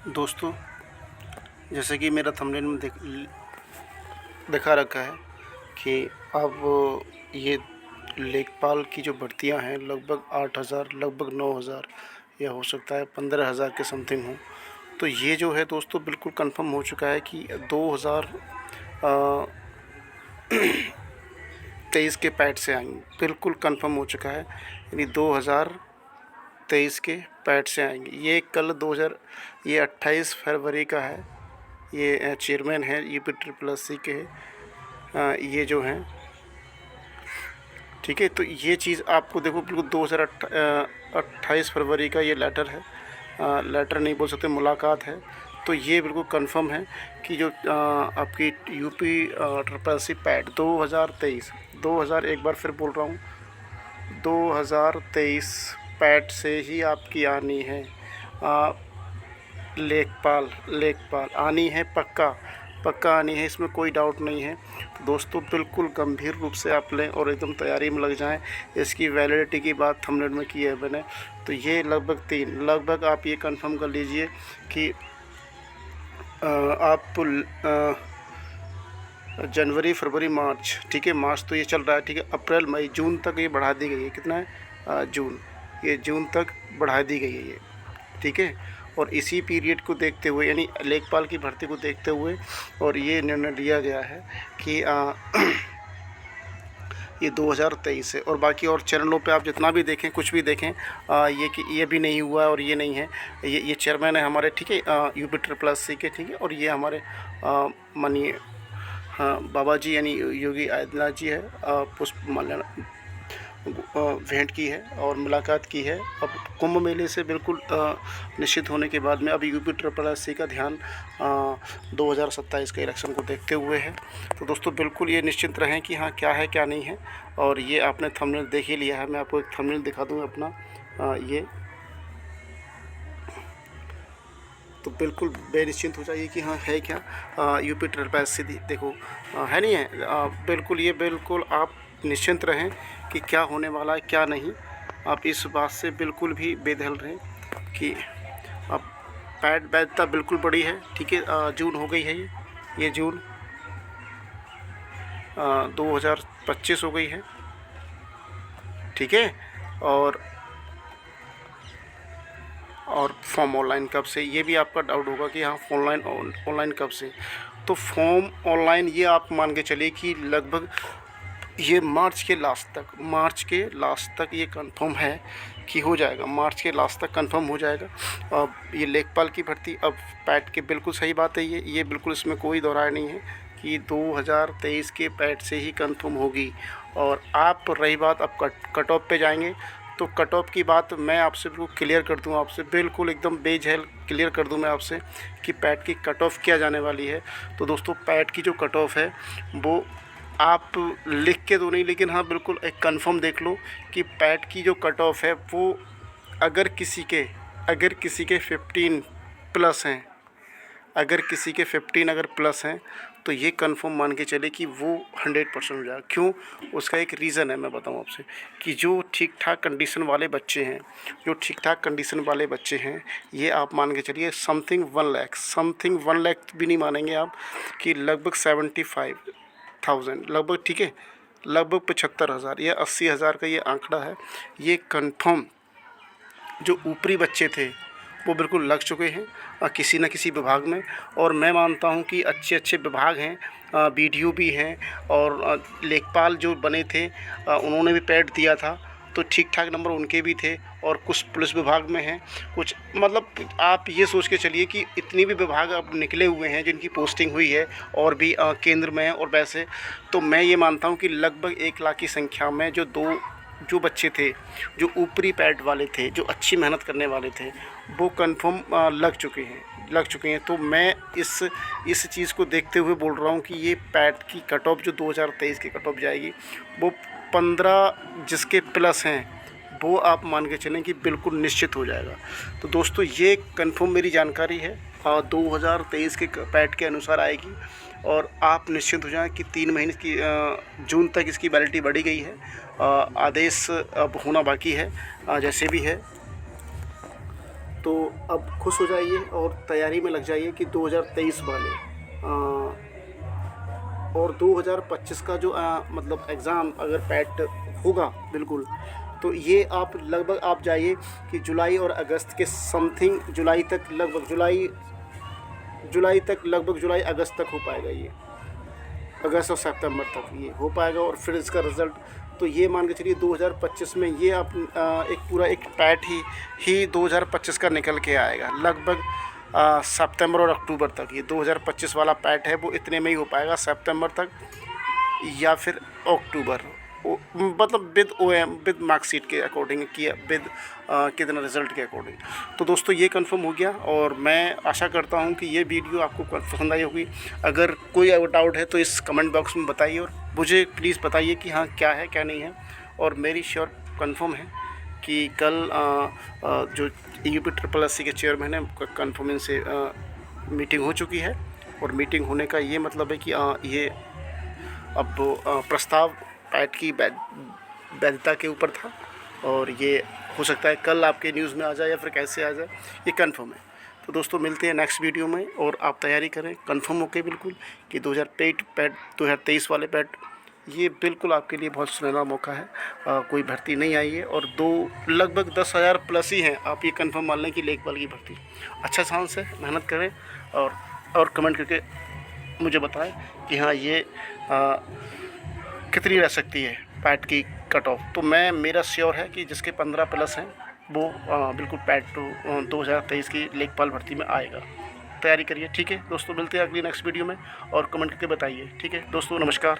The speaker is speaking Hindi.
दोस्तों, जैसे कि मेरा थंबनेल में दिखा रखा है कि अब ये लेखपाल की जो भर्तियां हैं लगभग 8,000, लगभग 9,000 या हो सकता है 15,000 के समथिंग हो। तो ये जो है दोस्तों बिल्कुल कंफर्म हो चुका है कि 2023 के पैड से आएंगे। बिल्कुल कंफर्म हो चुका है, यानी 2023 के पैड से आएंगे। ये कल 28 फरवरी का है। ये चेयरमैन है UP SSSC के, ये जो हैं, ठीक है। तो ये चीज़ आपको देखो बिल्कुल 2028 फरवरी का ये लेटर है, लेटर नहीं बोल सकते, मुलाकात है। तो ये बिल्कुल कंफर्म है कि जो आपकी UP SSSC पैड 2023 एक बार फिर बोल रहा हूँ, 2023 पैड से ही आपकी आनी है। लेखपाल आनी है, पक्का आनी है, इसमें कोई डाउट नहीं है। तो दोस्तों बिल्कुल गंभीर रूप से आप लें और एकदम तैयारी में लग जाएं। इसकी वैलिडिटी की बात थंबनेल में की है मैंने। तो ये लगभग आप ये कंफर्म कर लीजिए कि आप जनवरी, फरवरी, मार्च, ठीक है, मार्च तो ये चल रहा है, ठीक है, अप्रैल, मई, जून तक ये बढ़ा दी गई है। कितना है? जून तक बढ़ा दी गई है ये, ठीक है। और इसी पीरियड को देखते हुए, यानी लेखपाल की भर्ती को देखते हुए, और ये निर्णय लिया गया है कि ये 2023 है। और बाकी और चैनलों पे आप जितना भी देखें, कुछ भी देखें, ये कि ये भी नहीं हुआ है और ये नहीं है। ये चेयरमैन है हमारे, ठीक है, UP SSSC के, ठीक है। और ये हमारे माननीय बाबा जी यानी योगी आदित्यनाथ जी है, पुष्प माल्यार्पण भेंट की है और मुलाकात की है। अब कुंभ मेले से बिल्कुल निश्चित होने के बाद में अब UP SSSC का ध्यान 2027 के इलेक्शन को देखते हुए है। तो दोस्तों बिल्कुल ये निश्चिंत रहें कि हाँ क्या है क्या नहीं है। और ये आपने थंबनेल देख ही लिया है, मैं आपको एक थंबनेल दिखा दूँ अपना, ये तो बिल्कुल बेनिश्चिंत हो जाइए कि हाँ है क्या। UP SSSC देखो, है नहीं है, बिल्कुल ये बिल्कुल आप निश्चिंत रहें कि क्या होने वाला है क्या नहीं। आप इस बात से बिल्कुल भी बेदखल रहें कि अब पैड वैधता बिल्कुल बड़ी है, ठीक है। जून हो गई है, ये जून 2025 हो गई है, ठीक है। और फॉर्म ऑनलाइन कब से, ये भी आपका डाउट होगा कि हाँ ऑनलाइन कब से। तो फॉर्म ऑनलाइन ये आप मान के चलिए कि लगभग ये मार्च के लास्ट तक ये कंफर्म है कि हो जाएगा। मार्च के लास्ट तक कंफर्म हो जाएगा। अब ये लेखपाल की भर्ती, अब पैड के बिल्कुल सही बात है, ये बिल्कुल इसमें कोई दोहराए नहीं है कि 2023 के पैड से ही कंफर्म होगी। और आप रही बात अब कट ऑफ पे जाएंगे, तो कट ऑफ की बात मैं आपसे बिल्कुल क्लियर कर दूँ, आपसे बिल्कुल एकदम बेझिझक क्लियर कर दूँ मैं आपसे कि पैड की कट ऑफ क्या जाने वाली है। तो दोस्तों पैड की जो कट ऑफ है वो आप लिख के तो नहीं, लेकिन हाँ बिल्कुल एक कंफर्म देख लो कि पैड की जो कट ऑफ है वो अगर किसी के 15 प्लस हैं, अगर किसी के 15 अगर प्लस हैं, तो ये कंफर्म मान के चले कि वो 100% हो जाएगा। क्यों? उसका एक रीज़न है, मैं बताऊं आपसे कि जो ठीक ठाक कंडीशन वाले बच्चे हैं, ये आप मान के चलिए समथिंग 1 लाख भी नहीं मानेंगे आप, कि लगभग 75,000 लगभग, ठीक है, लगभग 75,000 या 80,000 का ये आंकड़ा है। ये कंफर्म जो ऊपरी बच्चे थे वो बिल्कुल लग चुके हैं किसी न किसी विभाग में। और मैं मानता हूं कि अच्छे विभाग हैं, BDO भी हैं, और लेखपाल जो बने थे उन्होंने भी पैड दिया था, तो ठीक ठाक नंबर उनके भी थे। और कुछ पुलिस विभाग में हैं, कुछ, मतलब आप ये सोच के चलिए कि इतनी भी विभाग अब निकले हुए हैं जिनकी पोस्टिंग हुई है, और भी केंद्र में है। और वैसे तो मैं ये मानता हूँ कि लगभग 1 लाख की संख्या में जो बच्चे थे, जो ऊपरी पैड वाले थे, जो अच्छी मेहनत करने वाले थे, वो कंफर्म लग चुके हैं। तो मैं इस चीज़ को देखते हुए बोल रहा हूँ कि ये पैड की कट ऑफ जो 2023 की कट ऑफ जाएगी, वो 15 जिसके प्लस हैं वो आप मान के चलें कि बिल्कुल निश्चित हो जाएगा। तो दोस्तों ये कंफर्म मेरी जानकारी है, 2023 के पैड के अनुसार आएगी। और आप निश्चिंत हो जाएं कि 3 महीने की जून तक इसकी वैलिडिटी बढ़ी गई है। आदेश अब होना बाकी है, जैसे भी है। तो अब खुश हो जाइए और तैयारी में लग जाइए कि 2023 वाले और 2025 का जो मतलब एग्ज़ाम अगर पैट होगा बिल्कुल, तो ये आप लगभग आप जाइए कि जुलाई और अगस्त के समथिंग, जुलाई तक लगभग जुलाई अगस्त तक हो पाएगा ये, अगस्त और सितंबर तक ये हो पाएगा। और फिर इसका रिज़ल्ट तो ये मान के चलिए 2025 में ये आप एक पूरा एक पैट ही 2025 का निकल के आएगा लगभग सितंबर और अक्टूबर तक। ये 2025 वाला पैट है वो इतने में ही हो पाएगा, सितंबर तक या फिर अक्टूबर, मतलब विद OM विद मार्कशीट के अकॉर्डिंग किया, विद कितना रिज़ल्ट के अकॉर्डिंग। तो दोस्तों ये कंफर्म हो गया और मैं आशा करता हूँ कि ये वीडियो आपको पसंद आई होगी। अगर कोई डाउट है तो इस कमेंट बॉक्स में बताइए और मुझे प्लीज़ बताइए कि हाँ क्या है क्या नहीं है। और मेरी श्योर कंफर्म है कि कल जो UP SSSC के चेयरमैन है कन्फर्मेशन से मीटिंग हो चुकी है। और मीटिंग होने का ये मतलब है कि ये अब प्रस्ताव पैट की वैधता के ऊपर था और ये हो सकता है कल आपके न्यूज़ में आ जाए या फिर कैसे आ जाए, ये कंफर्म है। तो दोस्तों मिलते हैं नेक्स्ट वीडियो में और आप तैयारी करें कंफर्म होके बिल्कुल कि 2023 वाले पैट ये बिल्कुल आपके लिए बहुत सुनहरा मौका है। कोई भर्ती नहीं आई है और लगभग 10,000 प्लस ही हैं। आप ये कंफर्म मान लें कि लेखपाल की भर्ती अच्छा चांस है, मेहनत करें और कमेंट करके मुझे बताएं कि हाँ ये कितनी रह सकती है पैट की कट ऑफ। तो मेरा श्योर है कि जिसके 15 प्लस हैं वो बिल्कुल पैट 2023 की लेखपाल भर्ती में आएगा। तैयारी करिए, ठीक है दोस्तों। मिलते हैं अगली नेक्स्ट वीडियो में और कमेंट करके बताइए, ठीक है दोस्तों। नमस्कार।